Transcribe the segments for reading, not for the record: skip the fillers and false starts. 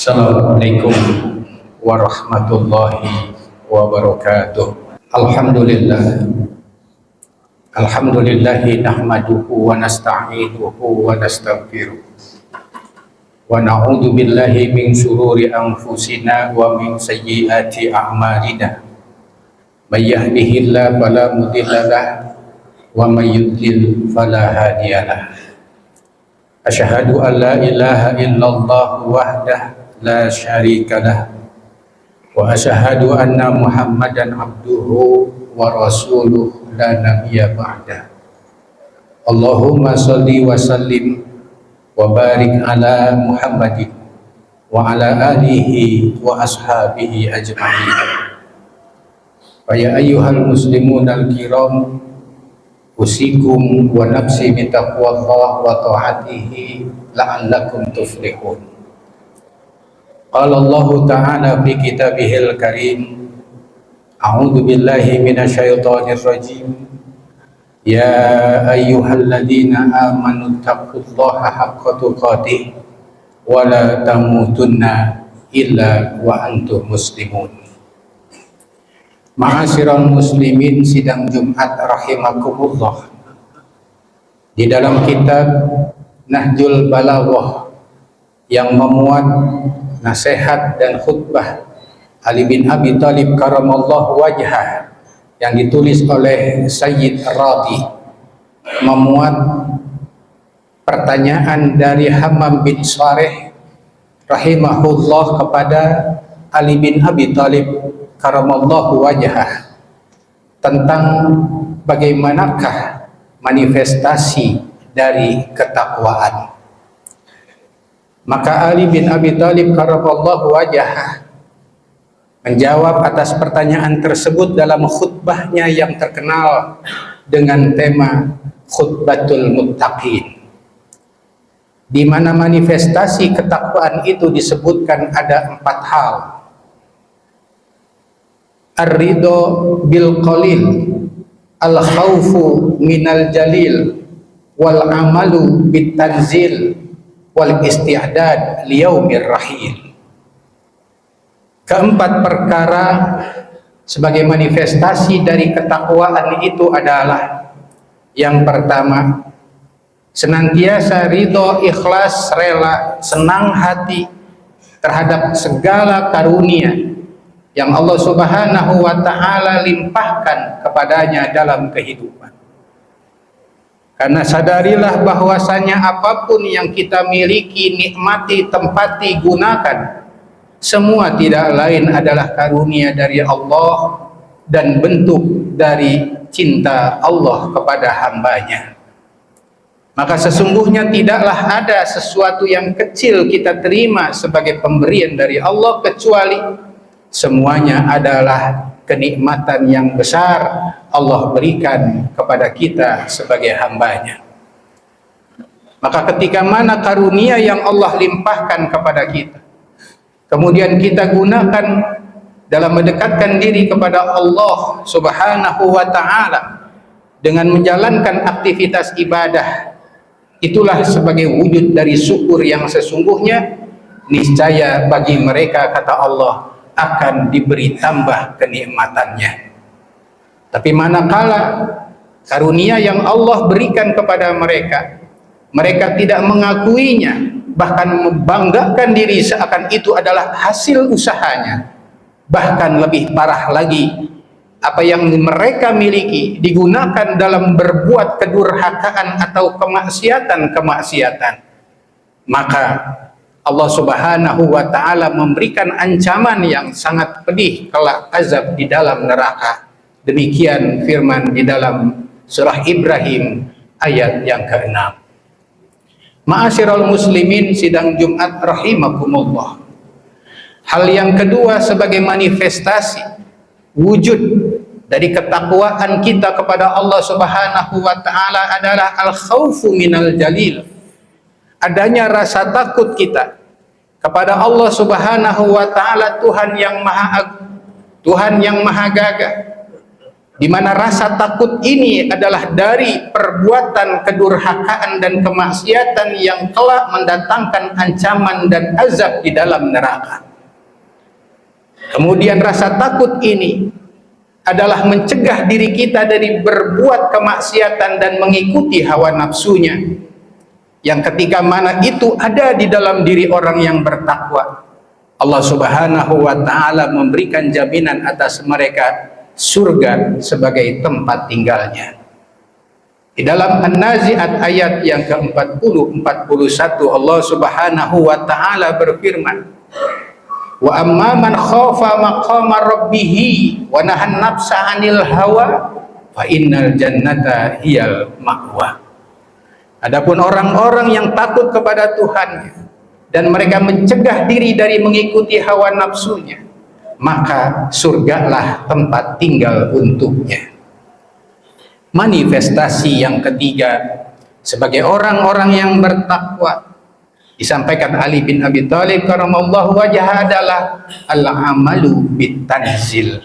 Assalamualaikum warahmatullahi wabarakatuh. Alhamdulillah. Alhamdulillahi nahmaduhu wa nasta'inuhu wa nastaghfiruh. Wa na'udzu billahi min syururi anfusina wa min sayyiati a'malina. May yahdihillahu fala mudilla lahu wa may yudlil fala hadiyalah. Asyhadu an la ilaha illallah wahdahu la syarikalah wa asyhadu anna Muhammadan abduhu wa rasuluh la nabiyya ba'da. Allahumma shalli wa sallim wa barik ala Muhammadin wa ala alihi wa ashabihi ajma'in. Fa ya ayyuhal muslimun al-kiram, usikum wa nafsi bi taqwallah wa ta'atihi la'allakum tuflihun. Qala Allah Ta'ala fi kitabihil karim, a'udzu billahi minasyaitonir rajim. Ya ayyuhalladzina amanu taqullaha haqqa tuqatih wa la tamutunna illa wa antum muslimun. Ma'asyiral muslimin sidang Jumat rahimakumullah. Di dalam kitab Nahjul Balaghah yang memuat nasihat dan khutbah Ali bin Abi Thalib karamallahu wajhah yang ditulis oleh Sayyid Radi, memuat pertanyaan dari Hammam bin Sharih rahimahullah kepada Ali bin Abi Thalib karamallahu wajhah tentang bagaimanakah manifestasi dari ketakwaan. Maka Ali bin Abi Thalib karamallahu wajhah menjawab atas pertanyaan tersebut dalam khutbahnya yang terkenal dengan tema Khutbatul Muttaqin, di mana manifestasi ketakwaan itu disebutkan ada 4 hal. Ar-ridho bil qalil, al-khawfu minal jalil, wal amalu bit tanzil, wal isti'dad liyaumir rahil. Keempat perkara sebagai manifestasi dari ketakwaan itu adalah: yang pertama, senantiasa ridho, ikhlas, rela, senang hati terhadap segala karunia yang Allah Subhanahu wa ta'ala limpahkan kepadanya dalam kehidupan. Karena sadarilah bahwasanya apapun yang kita miliki, nikmati, tempati, gunakan, semua tidak lain adalah karunia dari Allah dan bentuk dari cinta Allah kepada hambanya. Maka sesungguhnya tidaklah ada sesuatu yang kecil kita terima sebagai pemberian dari Allah, kecuali semuanya adalah kenikmatan yang besar Allah berikan kepada kita sebagai hambanya. Maka ketika mana karunia yang Allah limpahkan kepada kita, kemudian kita gunakan dalam mendekatkan diri kepada Allah Subhanahu wa ta'ala dengan menjalankan aktivitas ibadah, itulah sebagai wujud dari syukur yang sesungguhnya. Niscaya bagi mereka, kata Allah, akan diberi tambah kenikmatannya. Tapi manakala karunia yang Allah berikan kepada mereka, mereka tidak mengakuinya, bahkan membanggakan diri seakan itu adalah hasil usahanya. Bahkan lebih parah lagi, apa yang mereka miliki digunakan dalam berbuat kedurhakaan atau kemaksiatan-kemaksiatan. Maka Allah Subhanahu wa ta'ala memberikan ancaman yang sangat pedih kelak azab di dalam neraka. Demikian firman di dalam surah Ibrahim ayat yang ke-6. Ma'asyiral muslimin sidang Jumat rahimakumullah. Hal yang kedua sebagai manifestasi wujud dari ketakwaan kita kepada Allah Subhanahu wa ta'ala adalah al-khawfu minal jalil. Adanya rasa takut kita kepada Allah Subhanahu wa ta'ala, Tuhan yang maha agung, Tuhan yang maha gagah, di mana rasa takut ini adalah dari perbuatan kedurhakaan dan kemaksiatan yang kelak mendatangkan ancaman dan azab di dalam neraka. Kemudian rasa takut ini adalah mencegah diri kita dari berbuat kemaksiatan dan mengikuti hawa nafsunya, yang ketika mana itu ada di dalam diri orang yang bertakwa, Allah Subhanahu wa ta'ala memberikan jaminan atas mereka surga sebagai tempat tinggalnya. Di dalam An-Nazi'at ayat yang ke-40-41 Allah Subhanahu wa ta'ala berfirman, wa amma man khafa maqama rabbih wa nahan nafsa 'anil hawa fa innal jannata hiyal ma'wa. Adapun orang-orang yang takut kepada Tuhannya dan mereka mencegah diri dari mengikuti hawa nafsunya, maka surgalah tempat tinggal untuknya. Manifestasi yang ketiga sebagai orang-orang yang bertakwa disampaikan Ali bin Abi Thalib karamallahu wajhah adalah al-amalu bitanzil,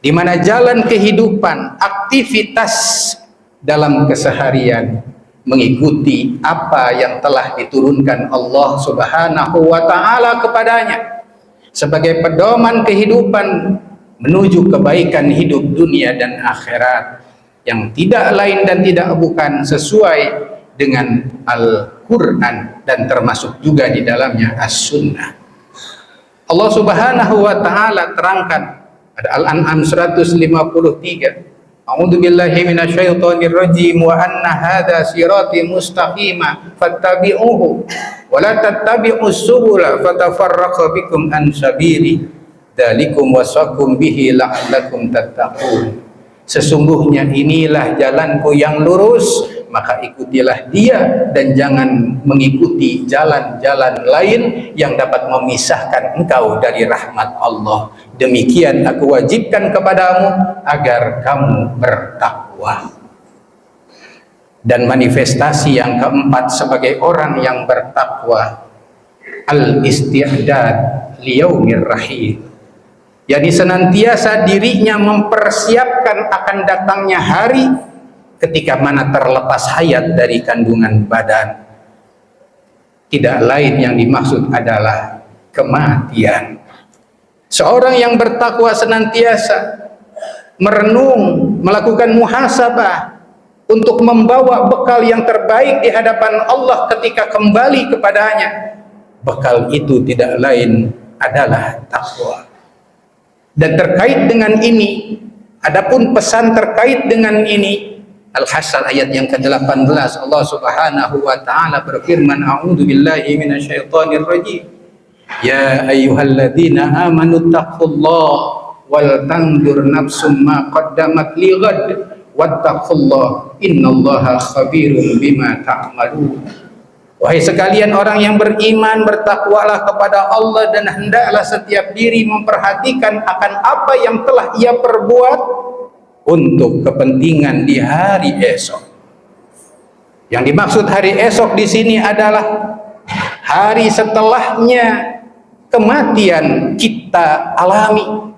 di mana jalan kehidupan, aktivitas dalam keseharian mengikuti apa yang telah diturunkan Allah Subhanahu wa ta'ala kepadanya sebagai pedoman kehidupan menuju kebaikan hidup dunia dan akhirat, yang tidak lain dan tidak bukan sesuai dengan Al-Quran dan termasuk juga di dalamnya As-Sunnah. Allah Subhanahu wa ta'ala terangkan pada Al-An'am 153, a'udzu billahi minasyaitonir rajim, wa anna hadza sirati mustaqima fattabi'uhu wa la tattabi'us subula fatafarraqa bikum an sabili dzalikum wasaqum bihi la'allakum tattaqun. Sesungguhnya inilah jalanku yang lurus, maka ikutilah dia dan jangan mengikuti jalan-jalan lain yang dapat memisahkan engkau dari rahmat Allah. Demikian aku wajibkan kepadamu agar kamu bertakwa. Dan manifestasi yang keempat sebagai orang yang bertakwa, al-isti'dad liyaumir rahim, jadi senantiasa dirinya mempersiapkan akan datangnya hari ketika mana terlepas hayat dari kandungan badan. Tidak lain yang dimaksud adalah kematian. Seorang yang bertakwa senantiasa merenung, melakukan muhasabah untuk membawa bekal yang terbaik di hadapan Allah ketika kembali kepadanya. Bekal itu tidak lain adalah takwa. Dan terkait dengan ini, adapun pesan terkait dengan ini, Al-Hasyr ayat yang ke-18 Allah Subhanahu wa ta'ala berfirman, a'udzu billahi minasyaitonir rajim, ya ayyuhalladzina amanu taqullaha wal tanzur nafsum ma qaddamat lighad wattaqullaha innallaha khabirum bima ta'malun. Wahai sekalian orang yang beriman, bertakwalah kepada Allah dan hendaklah setiap diri memperhatikan akan apa yang telah ia perbuat untuk kepentingan di hari esok. Yang dimaksud hari esok di sini adalah hari setelahnya kematian kita alami.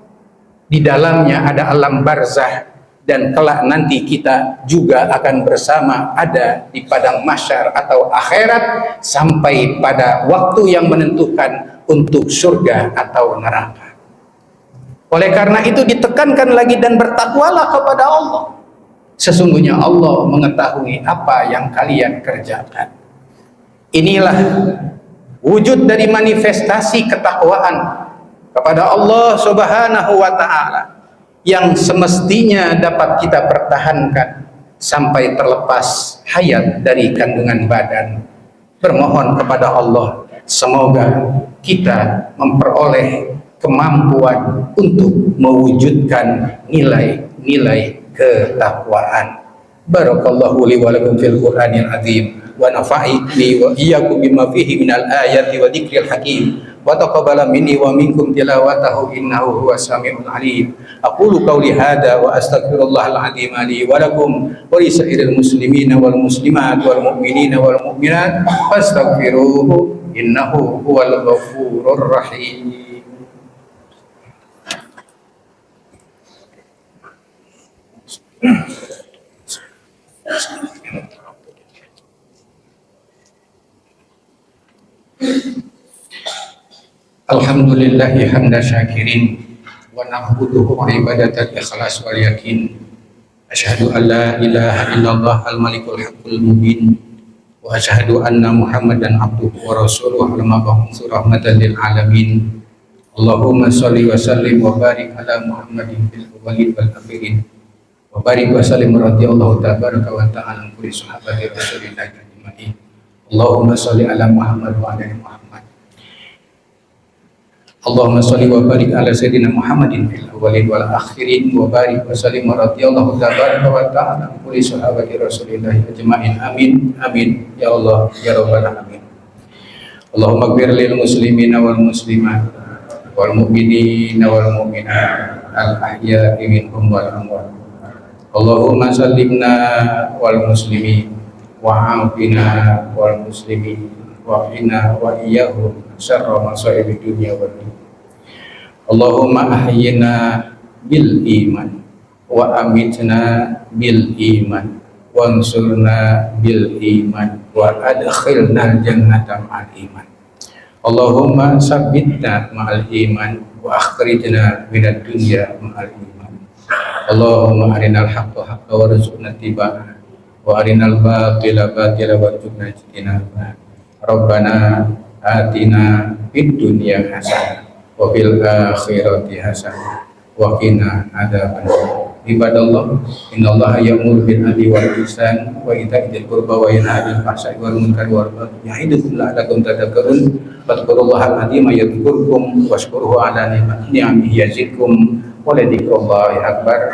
Di dalamnya ada alam barzah, dan kelak nanti kita juga akan bersama ada di padang mahsyar atau akhirat sampai pada waktu yang menentukan untuk surga atau neraka. Oleh karena itu ditekankan lagi, dan bertakwalah kepada Allah. Sesungguhnya Allah mengetahui apa yang kalian kerjakan. Inilah wujud dari manifestasi ketakwaan kepada Allah Subhanahu wa ta'ala yang semestinya dapat kita pertahankan sampai terlepas hayat dari kandungan badan. Bermohon kepada Allah semoga kita memperoleh kemampuan untuk mewujudkan nilai-nilai ketakwaan. Barakallahu li wa lakum fil Qur'anil azim wa nafa'ani wa iyyakum bima fihi minal ayati wa dzikril hakim wa taqabbala minni wa minkum tilawatahu innahu huwas samiul alim. Aqulu qawli hadza wa astaghfirullahal azim li wa lakum wa li sa'iril muslimina wal muslimat wal mu'minina wal mu'minat fastaghfiruhu innahu huwal ghafurur rahim. Alhamdulillahi hamda syakirin wa na'buduhu ibadatal ikhlas wal yakin. Asyhadu an la ilaha illallah al-malikul haqqul mubin wa asyhadu anna Muhammadan abduhu wa rasuluhu al-mab'uts rahmatan lil alamin. Allahumma shalli wa sallim wa barik ala Muhammadin fil awwalin wal akhirin wa barik wa sallim radhiyallahu tabaraka wa ta'ala an kulli sahabati Rasulillah ajma'in. Allahumma shalli ala Muhammad wa ala ali Muhammad. Allahumma shalli wa barik ala sayyidina Muhammadin fil awwalin wal akhirin wa barik wa sallim radhiyallahu tabaraka wa ta'ala an kulli sahabati Rasulillah ajma'in. Amin amin ya Allah ya rabbal alamin. Allahumma ighfir lil muslimina wal muslimat wal mu'minina wal mu'minat al ahya'i minhum wal amwat. Allahumma sallimna wal muslimin wa afina wal muslimin wa qina wa iyyahum syarra masa'ibid dunya wad din. Allahumma ahyina bil iman wa amitna bil iman wansurna bil iman wa adkhilna jannata ma'al iman. Allahumma sabbitna ma'al iman wa akhrijna minad dunya ma'al iman. Allahumma arinal haqqa haqqa warzuqna ittiba'ah wa arinal batila batila warzuqna ijtinabah. Rabbana atina fid dunya hasanah wa fil akhirati hasanah wa qina adzabannar. Ibadallah, innallaha ya'muru bil adli wal ihsan wa ita'i dzil qurba wa yanha 'anil fahsya'i wal munkari wal baghi ya'idukum la'allakum tadhakkarun. Fadhkurullaha al-'azima yadhkurkum washkuruhu 'ala ni'amihi yazidkum wa la dzikrullahi akbar.